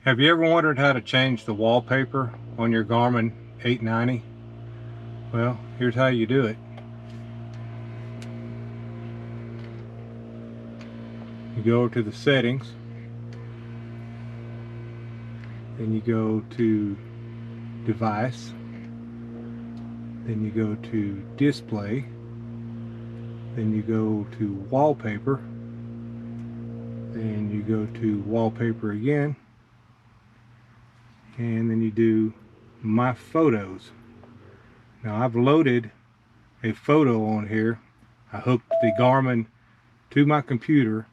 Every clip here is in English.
Have you ever wondered how to change the wallpaper on your Garmin 890? Well, here's how you do it. You go to the settings, then you go to device, then you go to display, then you go to wallpaper, then you go to wallpaper again, and then you do my photos. Now I've loaded a photo on here. I hooked the Garmin to my computer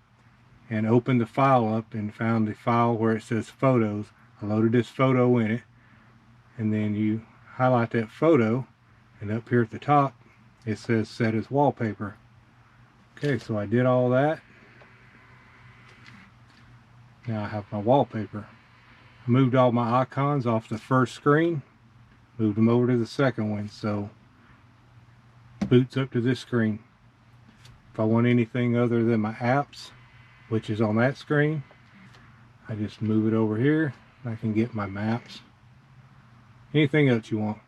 and opened the file up and found the file where it says photos. I loaded this photo in it, and then you highlight that photo, and up here at the top it says set as wallpaper. Okay, so I did all that. Now I have my wallpaper. I moved all my icons off the first screen, moved them over to the second one, so boots up to this screen. If I want anything other than my apps, which is on that screen, I just move it over here and I can get my maps. Anything else you want.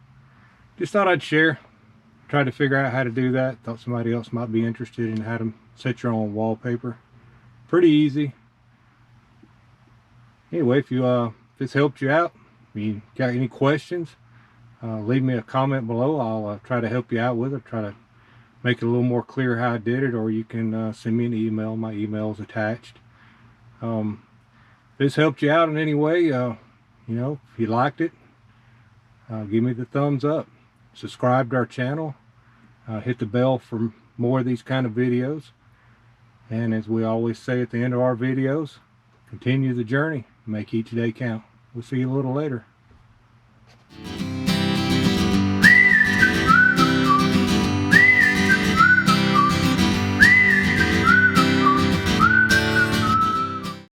Just thought I'd share. Tried to figure out how to do that. Thought somebody else might be interested in how to set your own wallpaper. Pretty easy. Anyway, if this helped you out, if you got any questions, leave me a comment below. I'll try to help you out with it. Try to make it a little more clear how I did it, or you can send me an email. My email is attached. If this helped you out in any way, you know, if you liked it, give me the thumbs up. Subscribe to our channel. Hit the bell for more of these kind of videos. And as we always say at the end of our videos, continue the journey. Make each day count. We'll see you a little later.